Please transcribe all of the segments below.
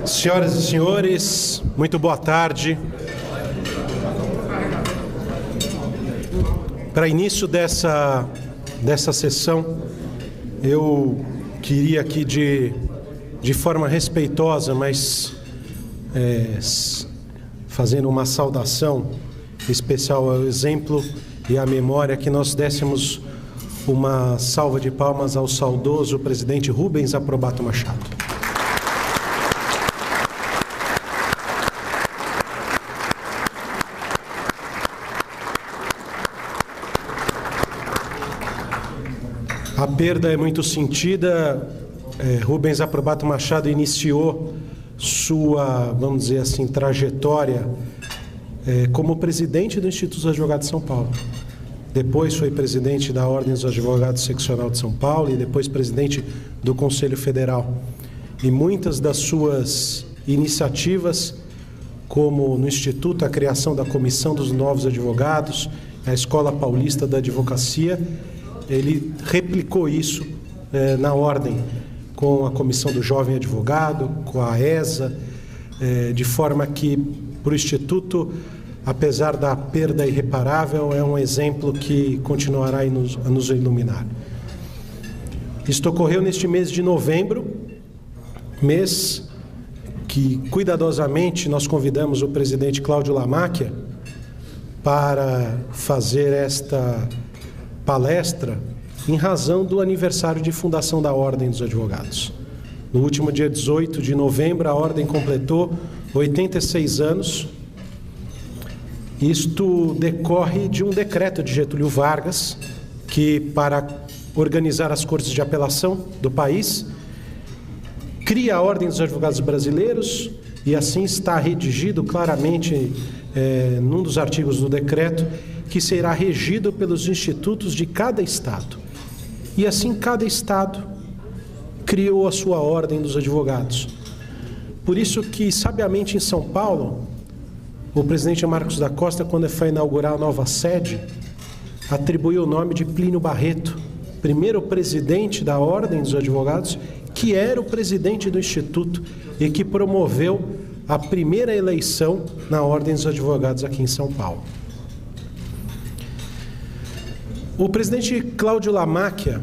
Senhoras e senhores, muito boa tarde. Para início dessa sessão, eu queria aqui de forma respeitosa, mas fazendo uma saudação especial ao exemplo e à memória, que nós dessemos uma salva de palmas ao saudoso presidente Rubens Aprobato Machado. A perda é muito sentida. Rubens Aprobato Machado iniciou sua, vamos dizer assim, trajetória como presidente do Instituto dos Advogados de São Paulo. Depois foi presidente da Ordem dos Advogados Seccional de São Paulo e depois presidente do Conselho Federal. E muitas das suas iniciativas, como no Instituto a criação da Comissão dos Novos Advogados, a Escola Paulista da Advocacia, ele replicou isso na Ordem, com a Comissão do Jovem Advogado, com a ESA, de forma que, para o Instituto, apesar da perda irreparável, é um exemplo que continuará a nos iluminar. Isto ocorreu neste mês de novembro, mês que, cuidadosamente, nós convidamos o presidente Cláudio Lamacchia para fazer esta palestra em razão do aniversário de fundação da Ordem dos Advogados. No último dia 18 de novembro, a Ordem completou 86 anos. Isto decorre de um decreto de Getúlio Vargas, que, para organizar as cortes de apelação do país, cria a Ordem dos Advogados Brasileiros, e assim está redigido claramente num dos artigos do decreto, que será regido pelos institutos de cada estado. E assim cada estado criou a sua Ordem dos Advogados. Por isso que, sabiamente, em São Paulo, o presidente Marcos da Costa, quando foi inaugurar a nova sede, atribuiu o nome de Plínio Barreto, primeiro presidente da Ordem dos Advogados, que era o presidente do Instituto e que promoveu a primeira eleição na Ordem dos Advogados aqui em São Paulo. O presidente Cláudio Lamacchia,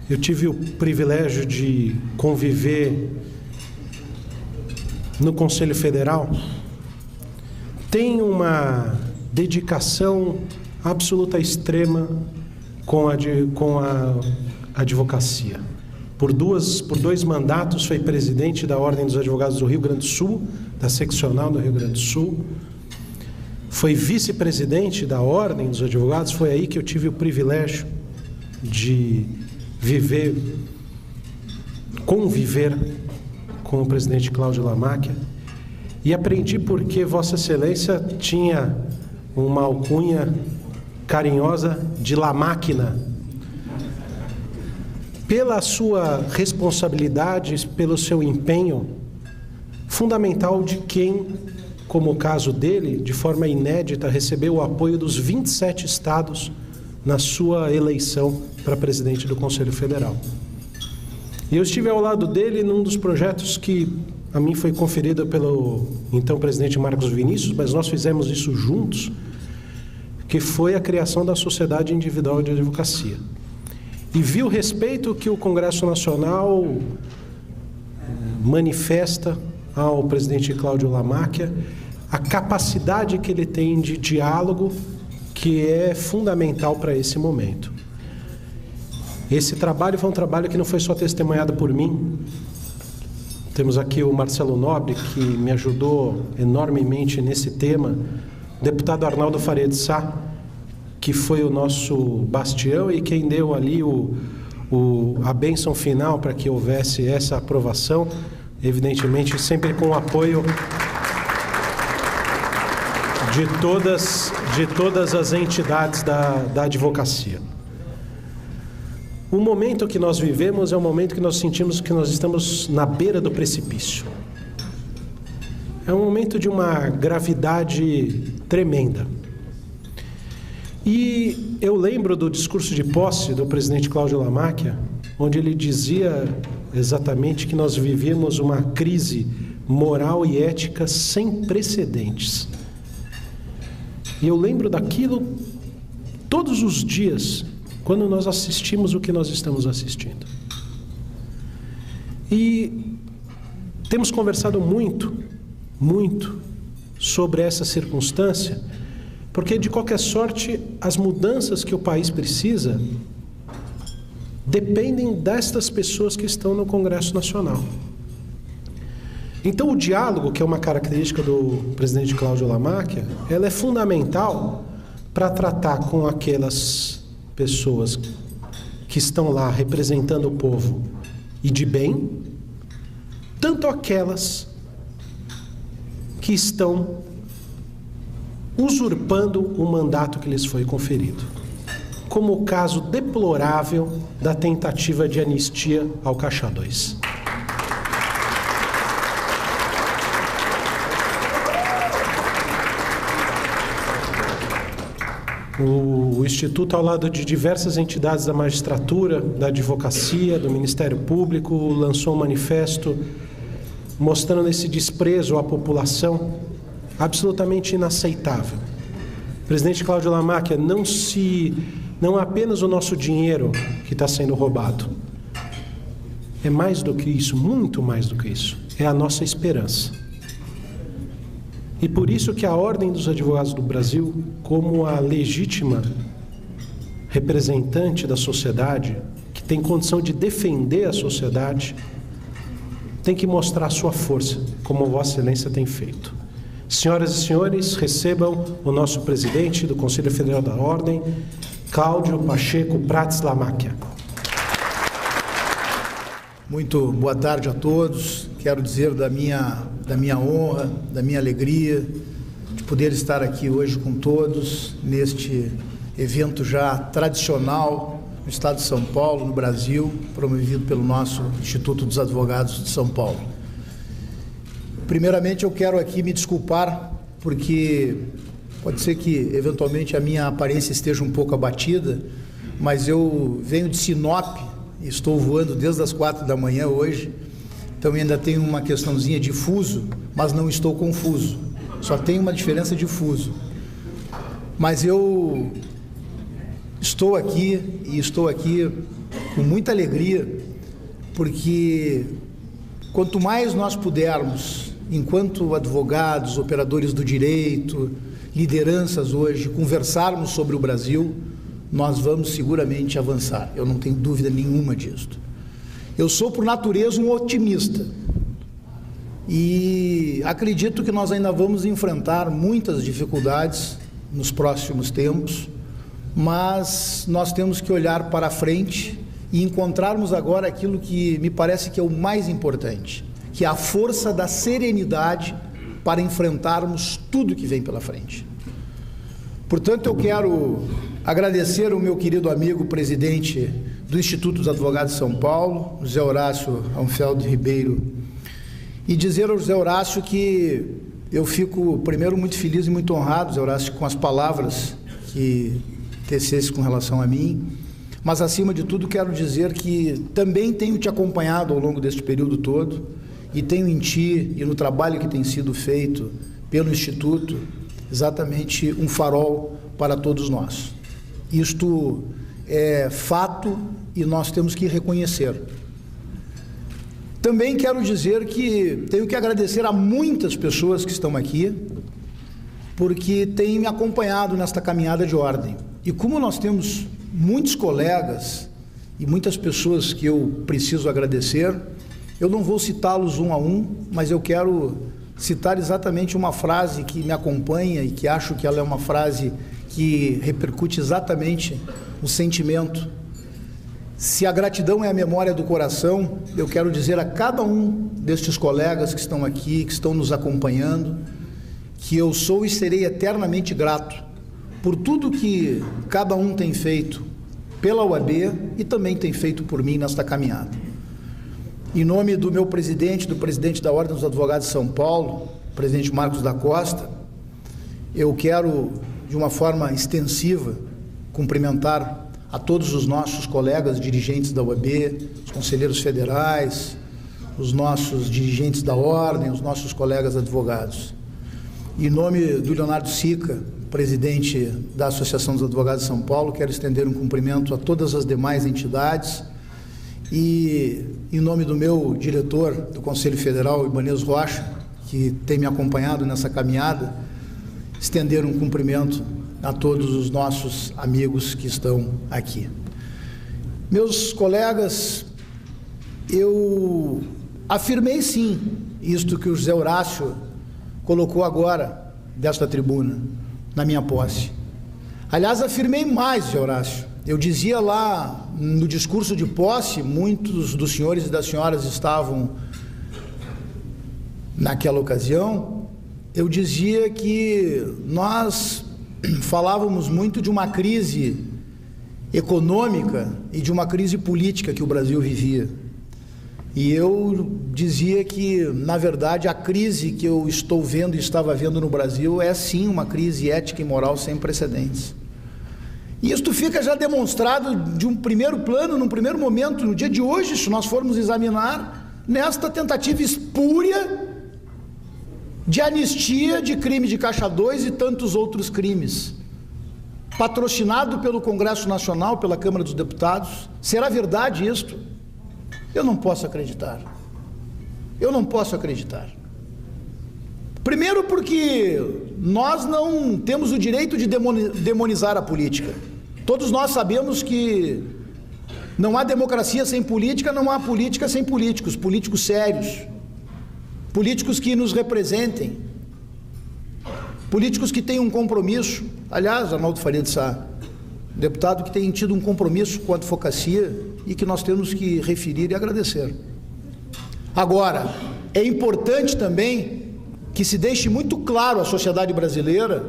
eu tive o privilégio de conviver no Conselho Federal, tem uma dedicação absoluta extrema com a advocacia. Por dois mandatos foi presidente da Ordem dos Advogados do Rio Grande do Sul, da seccional do Rio Grande do Sul. Foi vice-presidente da Ordem dos Advogados. Foi aí que eu tive o privilégio de conviver com o presidente Cláudio Lamacchia, e aprendi porque Vossa Excelência tinha uma alcunha carinhosa de La Máquina, pela sua responsabilidade, pelo seu empenho fundamental de quem, como o caso dele, de forma inédita, recebeu o apoio dos 27 estados na sua eleição para presidente do Conselho Federal. E eu estive ao lado dele num dos projetos que a mim foi conferido pelo então presidente Marcos Vinícius, mas nós fizemos isso juntos, que foi a criação da Sociedade Individual de Advocacia. E vi o respeito que o Congresso Nacional manifesta ao presidente Cláudio Lamacchia, a capacidade que ele tem de diálogo, que é fundamental para esse momento. Esse trabalho foi um trabalho que não foi só testemunhado por mim. Temos aqui o Marcelo Nobre, que me ajudou enormemente nesse tema, o deputado Arnaldo Faria de Sá, que foi o nosso bastião e quem deu ali a bênção final para que houvesse essa aprovação, evidentemente sempre com o apoio de todas as entidades da advocacia. O momento que nós vivemos é um momento que nós sentimos que nós estamos na beira do precipício. É um momento de uma gravidade tremenda. E eu lembro do discurso de posse do presidente Cláudio Lamáquia, onde ele dizia exatamente que nós vivíamos uma crise moral e ética sem precedentes. E eu lembro daquilo todos os dias, quando nós assistimos o que nós estamos assistindo. E temos conversado muito sobre essa circunstância, porque, de qualquer sorte, as mudanças que o país precisa dependem destas pessoas que estão no Congresso Nacional. Então, o diálogo, que é uma característica do presidente Cláudio Lamáquia, ela é fundamental para tratar com aquelas pessoas que estão lá representando o povo e de bem, tanto aquelas que estão usurpando o mandato que lhes foi conferido, como o caso deplorável da tentativa de anistia ao Caixa 2. O Instituto, ao lado de diversas entidades da magistratura, da advocacia, do Ministério Público, lançou um manifesto mostrando esse desprezo à população absolutamente inaceitável. Presidente Cláudio Lamáquia, não é apenas o nosso dinheiro que está sendo roubado. É mais do que isso, muito mais do que isso. É a nossa esperança. E por isso que a Ordem dos Advogados do Brasil, como a legítima representante da sociedade, que tem condição de defender a sociedade, tem que mostrar sua força, como Vossa Excelência tem feito. Senhoras e senhores, recebam o nosso presidente do Conselho Federal da Ordem, Cláudio Pacheco Prats Lamáquia. Muito boa tarde a todos. Quero dizer da minha honra, da minha alegria de poder estar aqui hoje com todos neste evento já tradicional no estado de São Paulo, no Brasil, promovido pelo nosso Instituto dos Advogados de São Paulo. Primeiramente, eu quero aqui me desculpar, porque pode ser que, eventualmente, a minha aparência esteja um pouco abatida, mas eu venho de Sinop, estou voando desde as 4 da manhã hoje, então ainda tenho uma questãozinha de fuso, mas não estou confuso, só tem uma diferença de fuso. Mas eu estou aqui com muita alegria, porque quanto mais nós pudermos, enquanto advogados, operadores do direito, lideranças hoje, conversarmos sobre o Brasil, nós vamos seguramente avançar. Eu não tenho dúvida nenhuma disso. Eu sou, por natureza, um otimista e acredito que nós ainda vamos enfrentar muitas dificuldades nos próximos tempos, mas nós temos que olhar para frente e encontrarmos agora aquilo que me parece que é o mais importante, que é a força da serenidade para enfrentarmos tudo que vem pela frente. Portanto, eu quero agradecer ao meu querido amigo presidente do Instituto dos Advogados de São Paulo, José Horácio Anfeld Ribeiro, e dizer ao José Horácio que eu fico, primeiro, muito feliz e muito honrado, José Horácio, com as palavras que tecesse com relação a mim, mas, acima de tudo, quero dizer que também tenho te acompanhado ao longo deste período todo e tenho em ti e no trabalho que tem sido feito pelo Instituto exatamente um farol para todos nós. Isto é fato e nós temos que reconhecer. Também quero dizer que tenho que agradecer a muitas pessoas que estão aqui, porque têm me acompanhado nesta caminhada de ordem. E como nós temos muitos colegas e muitas pessoas que eu preciso agradecer, eu não vou citá-los um a um, mas eu quero citar exatamente uma frase que me acompanha e que acho que ela é uma frase que repercute exatamente o sentimento. Se a gratidão é a memória do coração, eu quero dizer a cada um destes colegas que estão aqui, que estão nos acompanhando, que eu sou e serei eternamente grato por tudo que cada um tem feito pela OAB e também tem feito por mim nesta caminhada. Em nome do meu presidente, do presidente da Ordem dos Advogados de São Paulo, presidente Marcos da Costa, eu quero, de uma forma extensiva, cumprimentar a todos os nossos colegas dirigentes da OAB, os conselheiros federais, os nossos dirigentes da ordem, os nossos colegas advogados. Em nome do Leonardo Sica, presidente da Associação dos Advogados de São Paulo, quero estender um cumprimento a todas as demais entidades e, em nome do meu diretor do Conselho Federal, Ibanez Rocha, que tem me acompanhado nessa caminhada, estender um cumprimento a todos os nossos amigos que estão aqui. Meus colegas, eu afirmei sim isto que o José Horácio colocou agora desta tribuna, na minha posse. Aliás, afirmei mais, José Horácio. Eu dizia lá no discurso de posse, muitos dos senhores e das senhoras estavam naquela ocasião, eu dizia que nós falávamos muito de uma crise econômica e de uma crise política que o Brasil vivia. E eu dizia que, na verdade, a crise que eu estou vendo e estava vendo no Brasil é sim uma crise ética e moral sem precedentes. E isto fica já demonstrado de um primeiro plano, num primeiro momento, no dia de hoje, se nós formos examinar, nesta tentativa espúria de anistia de crime de Caixa 2 e tantos outros crimes, patrocinado pelo Congresso Nacional, pela Câmara dos Deputados. Será verdade isto? Eu não posso acreditar. Eu não posso acreditar. Primeiro porque nós não temos o direito de demonizar a política. Todos nós sabemos que não há democracia sem política, não há política sem políticos, políticos sérios, políticos que nos representem, políticos que tenham um compromisso. Aliás, Arnaldo Faria de Sá, deputado que tem tido um compromisso com a advocacia e que nós temos que referir e agradecer. Agora, é importante também que se deixe muito claro à sociedade brasileira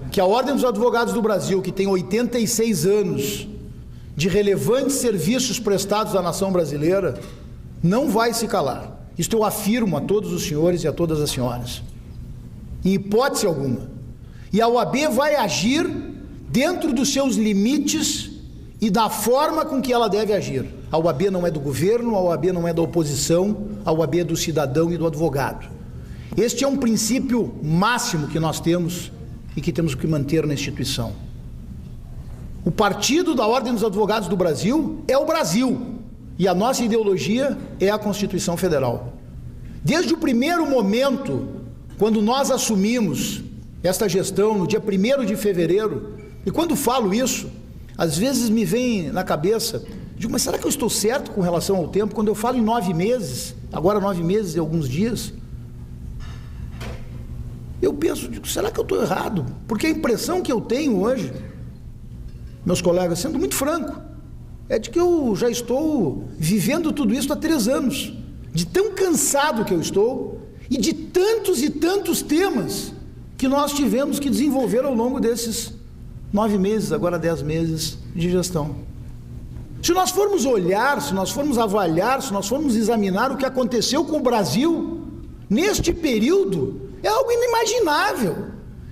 que a Ordem dos Advogados do Brasil, que tem 86 anos de relevantes serviços prestados à nação brasileira, não vai se calar. Isto eu afirmo a todos os senhores e a todas as senhoras, em hipótese alguma. E a OAB vai agir dentro dos seus limites e da forma com que ela deve agir. A OAB não é do governo, a OAB não é da oposição, a OAB é do cidadão e do advogado. Este é um princípio máximo que nós temos e que temos que manter na instituição. O partido da Ordem dos Advogados do Brasil é o Brasil e a nossa ideologia é a Constituição Federal. Desde o primeiro momento, quando nós assumimos esta gestão, no dia 1º de fevereiro, e quando falo isso, às vezes me vem na cabeça, digo, mas será que eu estou certo com relação ao tempo? Quando eu falo em 9 meses, agora 9 meses e alguns dias, eu penso, digo, será que eu estou errado? Porque a impressão que eu tenho hoje, meus colegas, sendo muito franco, é de que eu já estou vivendo tudo isso há 3 anos, de tão cansado que eu estou e de tantos e tantos temas que nós tivemos que desenvolver ao longo desses 9 meses, agora 10 meses de gestão. Se nós formos olhar, se nós formos avaliar, se nós formos examinar o que aconteceu com o Brasil neste período, é algo inimaginável.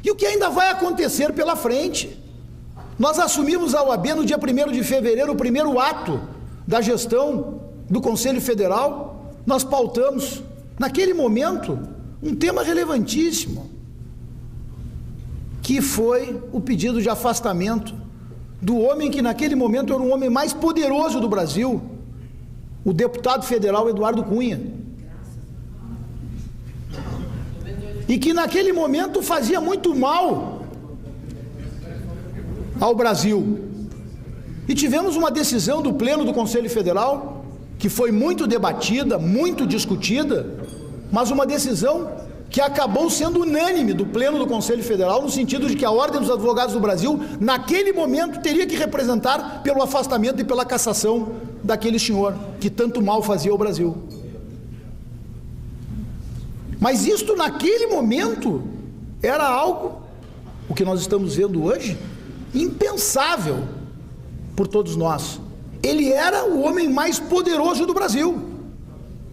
E o que ainda vai acontecer pela frente? Nós assumimos a OAB no dia 1º de fevereiro, o primeiro ato da gestão do Conselho Federal. Nós pautamos, naquele momento, um tema relevantíssimo, que foi o pedido de afastamento do homem que naquele momento era o homem mais poderoso do Brasil, o deputado federal Eduardo Cunha, e que naquele momento fazia muito mal ao Brasil. E tivemos uma decisão do Pleno do Conselho Federal, que foi muito debatida, muito discutida, mas uma decisão que acabou sendo unânime do Pleno do Conselho Federal, no sentido de que a Ordem dos Advogados do Brasil, naquele momento, teria que representar pelo afastamento e pela cassação daquele senhor, que tanto mal fazia ao Brasil. Mas isto, naquele momento, era algo, o que nós estamos vendo hoje, impensável por todos nós. Ele era o homem mais poderoso do Brasil.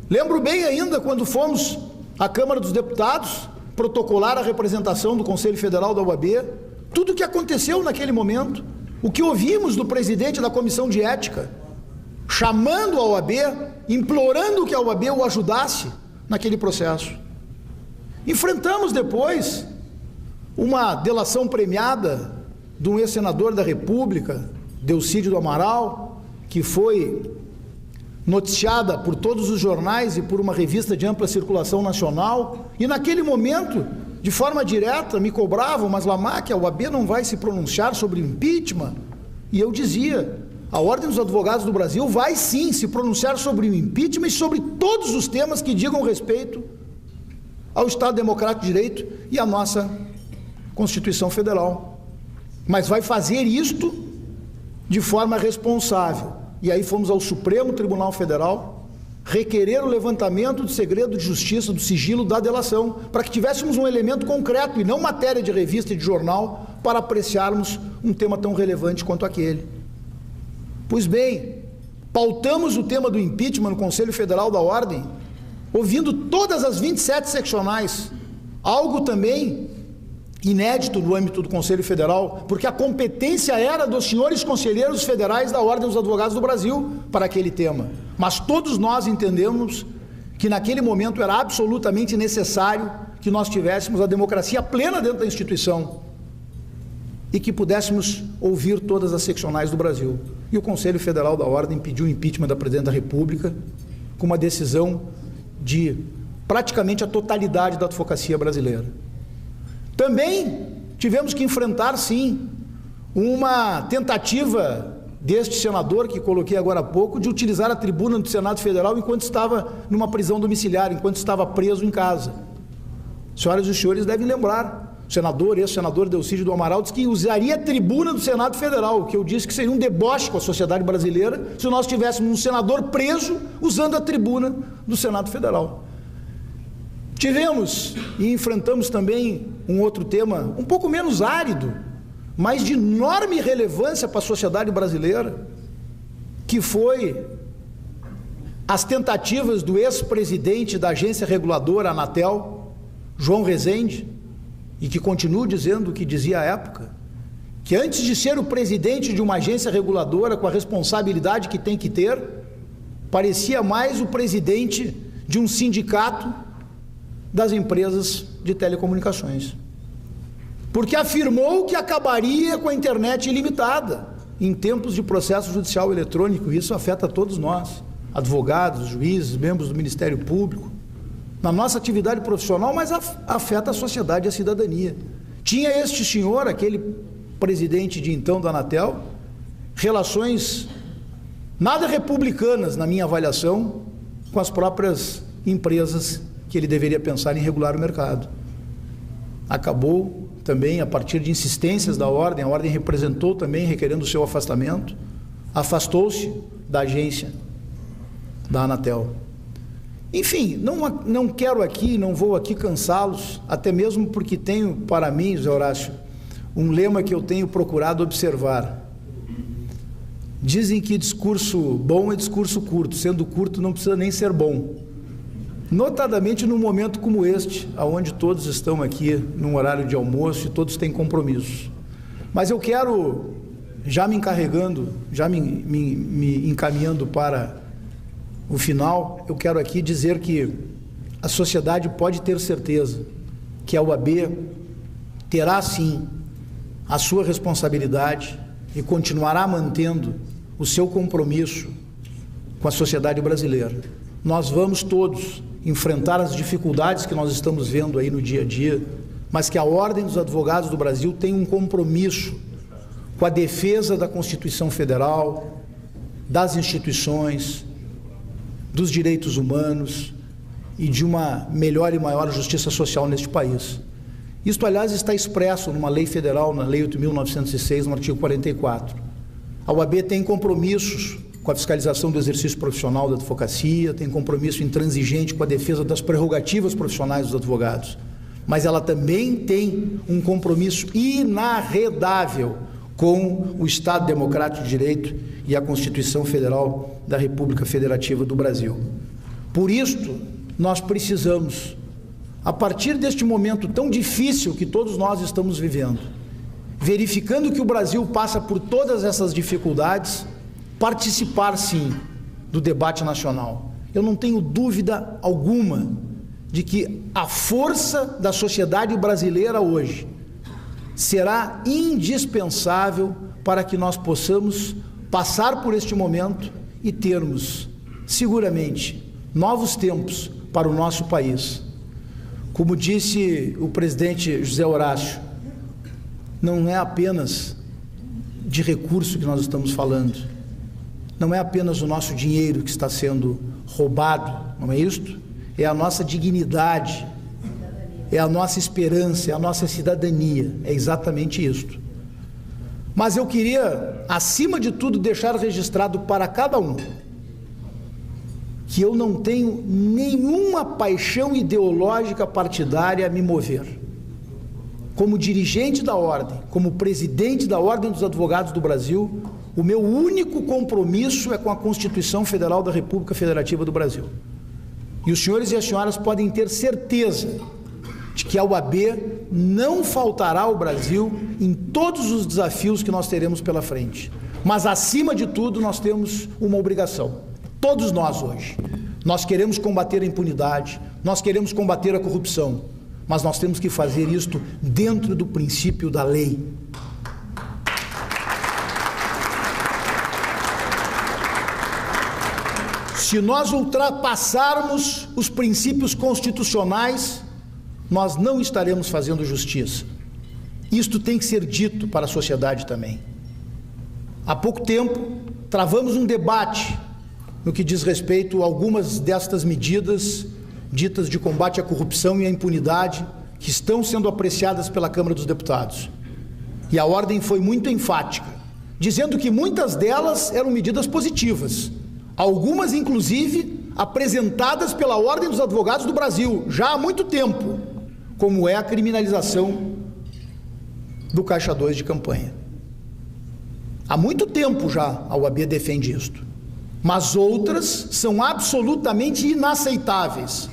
Lembro bem ainda quando fomos à Câmara dos Deputados protocolar a representação do Conselho Federal da OAB, tudo o que aconteceu naquele momento, o que ouvimos do presidente da Comissão de Ética, chamando a OAB, implorando que a OAB o ajudasse naquele processo. Enfrentamos depois uma delação premiada de um ex-senador da República, Delcídio do Amaral, que foi noticiada por todos os jornais e por uma revista de ampla circulação nacional, e naquele momento, de forma direta, me cobravam, mas Lamarck, a OAB não vai se pronunciar sobre impeachment? E eu dizia, a Ordem dos Advogados do Brasil vai sim se pronunciar sobre o impeachment e sobre todos os temas que digam respeito ao Estado Democrático de Direito e à nossa Constituição Federal. Mas vai fazer isto de forma responsável. E aí fomos ao Supremo Tribunal Federal requerer o levantamento do segredo de justiça, do sigilo da delação, para que tivéssemos um elemento concreto e não matéria de revista e de jornal para apreciarmos um tema tão relevante quanto aquele. Pois bem, pautamos o tema do impeachment no Conselho Federal da Ordem, ouvindo todas as 27 seccionais, algo também inédito no âmbito do Conselho Federal, porque a competência era dos senhores conselheiros federais da Ordem dos Advogados do Brasil para aquele tema. Mas todos nós entendemos que naquele momento era absolutamente necessário que nós tivéssemos a democracia plena dentro da instituição e que pudéssemos ouvir todas as seccionais do Brasil. E o Conselho Federal da Ordem pediu o impeachment da Presidente da República com uma decisão de praticamente a totalidade da advocacia brasileira. Também tivemos que enfrentar, sim, uma tentativa deste senador, que coloquei agora há pouco, de utilizar a tribuna do Senado Federal enquanto estava numa prisão domiciliar, enquanto estava preso em casa. Senhoras e senhores devem lembrar, o senador, ex-senador Delcídio do Amaral, disse que usaria a tribuna do Senado Federal, que eu disse que seria um deboche com a sociedade brasileira se nós tivéssemos um senador preso usando a tribuna do Senado Federal. Tivemos e enfrentamos também um outro tema, um pouco menos árido, mas de enorme relevância para a sociedade brasileira, que foi as tentativas do ex-presidente da agência reguladora Anatel, João Rezende, e que continuo dizendo o que dizia à época, que antes de ser o presidente de uma agência reguladora com a responsabilidade que tem que ter, parecia mais o presidente de um sindicato das empresas de telecomunicações, porque afirmou que acabaria com a internet ilimitada em tempos de processo judicial eletrônico. Isso afeta todos nós, advogados, juízes, membros do Ministério Público, na nossa atividade profissional, mas afeta a sociedade e a cidadania. Tinha este senhor, aquele presidente de então da Anatel, relações nada republicanas, na minha avaliação, com as próprias empresas que ele deveria pensar em regular o mercado. Acabou também, a partir de insistências da Ordem, a Ordem representou também, requerendo o seu afastamento, afastou-se da agência da Anatel. Enfim, não quero aqui, não vou aqui cansá-los, até mesmo porque tenho para mim, Zé Horácio, um lema que eu tenho procurado observar. Dizem que discurso bom é discurso curto, sendo curto não precisa nem ser bom. Notadamente num momento como este, onde todos estão aqui num horário de almoço e todos têm compromissos. Mas eu quero, já me encarregando, já me encaminhando para o final, eu quero aqui dizer que a sociedade pode ter certeza que a OAB terá sim a sua responsabilidade e continuará mantendo o seu compromisso com a sociedade brasileira. Nós vamos todos enfrentar as dificuldades que nós estamos vendo aí no dia a dia, mas que a Ordem dos Advogados do Brasil tem um compromisso com a defesa da Constituição Federal, das instituições, dos direitos humanos e de uma melhor e maior justiça social neste país. Isto, aliás, está expresso numa lei federal, na Lei 8.906, no artigo 44. A OAB tem compromissos com a fiscalização do exercício profissional da advocacia, tem compromisso intransigente com a defesa das prerrogativas profissionais dos advogados, mas ela também tem um compromisso inarredável com o Estado Democrático de Direito e a Constituição Federal da República Federativa do Brasil. Por isto, nós precisamos, a partir deste momento tão difícil que todos nós estamos vivendo, verificando que o Brasil passa por todas essas dificuldades, participar sim do debate nacional. Eu não tenho dúvida alguma de que a força da sociedade brasileira hoje será indispensável para que nós possamos passar por este momento e termos, seguramente, novos tempos para o nosso país. Como disse o presidente José Horácio, não é apenas de recurso que nós estamos falando, não é apenas o nosso dinheiro que está sendo roubado, não é isto? É a nossa dignidade, é a nossa esperança, é a nossa cidadania, é exatamente isto. Mas eu queria, acima de tudo, deixar registrado para cada um que eu não tenho nenhuma paixão ideológica partidária a me mover. Como dirigente da Ordem, como presidente da Ordem dos Advogados do Brasil, o meu único compromisso é com a Constituição Federal da República Federativa do Brasil. E os senhores e as senhoras podem ter certeza de que a OAB não faltará ao Brasil em todos os desafios que nós teremos pela frente. Mas, acima de tudo, nós temos uma obrigação. Todos nós hoje. Nós queremos combater a impunidade, nós queremos combater a corrupção, mas nós temos que fazer isto dentro do princípio da lei. Se nós ultrapassarmos os princípios constitucionais, nós não estaremos fazendo justiça. Isto tem que ser dito para a sociedade também. Há pouco tempo, travamos um debate no que diz respeito a algumas destas medidas ditas de combate à corrupção e à impunidade que estão sendo apreciadas pela Câmara dos Deputados. E a Ordem foi muito enfática, dizendo que muitas delas eram medidas positivas, algumas inclusive apresentadas pela Ordem dos Advogados do Brasil, já há muito tempo, como é a criminalização do Caixa 2 de campanha. Há muito tempo já a OAB defende isto, mas outras são absolutamente inaceitáveis,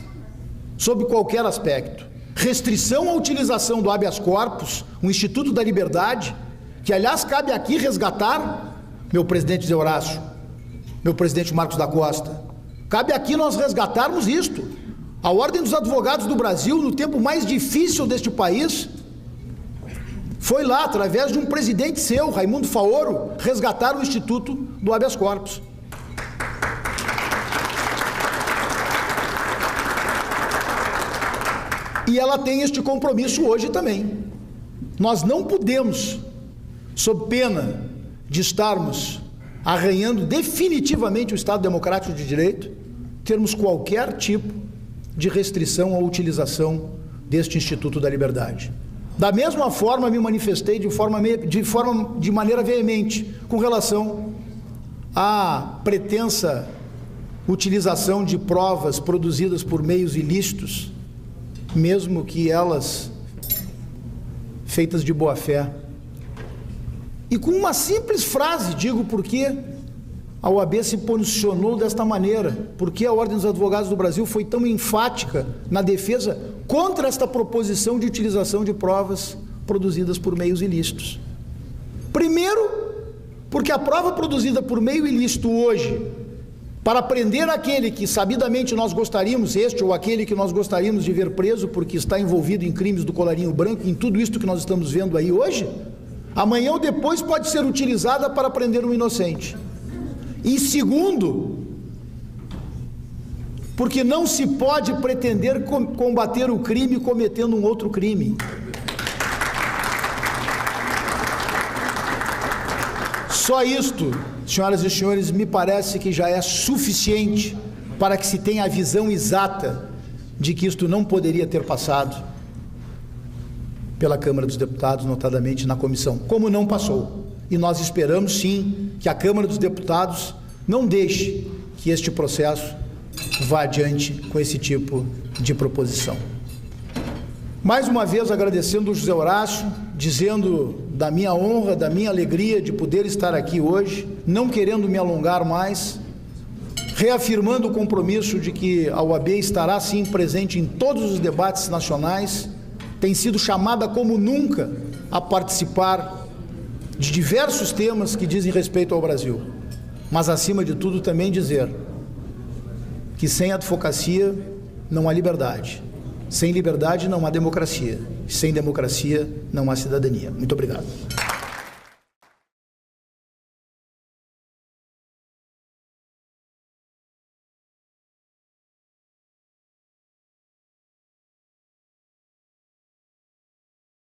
sob qualquer aspecto. Restrição à utilização do habeas corpus, o Instituto da Liberdade, que aliás cabe aqui resgatar, meu presidente Zé Horácio, meu presidente Marcos da Costa, cabe aqui nós resgatarmos isto. A Ordem dos Advogados do Brasil, no tempo mais difícil deste país, foi lá, através de um presidente seu, Raimundo Faoro, resgatar o Instituto do habeas corpus. E ela tem este compromisso hoje também. Nós não podemos, sob pena de estarmos arranhando definitivamente o Estado Democrático de Direito, termos qualquer tipo de restrição à utilização deste Instituto da Liberdade. Da mesma forma, me manifestei de maneira veemente com relação à pretensa utilização de provas produzidas por meios ilícitos, mesmo que elas feitas de boa fé. E com uma simples frase, digo por que a OAB se posicionou desta maneira, porque a Ordem dos Advogados do Brasil foi tão enfática na defesa contra esta proposição de utilização de provas produzidas por meios ilícitos. Primeiro, porque a prova produzida por meio ilícito hoje, para prender aquele que sabidamente nós gostaríamos, este ou aquele que nós gostaríamos de ver preso porque está envolvido em crimes do colarinho branco, em tudo isso que nós estamos vendo aí hoje, amanhã ou depois pode ser utilizada para prender um inocente. E segundo, porque não se pode pretender combater o crime cometendo um outro crime. Só isto, senhoras e senhores, me parece que já é suficiente para que se tenha a visão exata de que isto não poderia ter passado pela Câmara dos Deputados, notadamente na comissão, como não passou. E nós esperamos, sim, que a Câmara dos Deputados não deixe que este processo vá adiante com esse tipo de proposição. Mais uma vez agradecendo o José Horácio, dizendo da minha honra, da minha alegria de poder estar aqui hoje, não querendo me alongar mais, reafirmando o compromisso de que a OAB estará sim presente em todos os debates nacionais, tem sido chamada como nunca a participar de diversos temas que dizem respeito ao Brasil, mas acima de tudo também dizer que sem advocacia não há liberdade, sem liberdade não há democracia, sem democracia não há cidadania. Muito obrigado.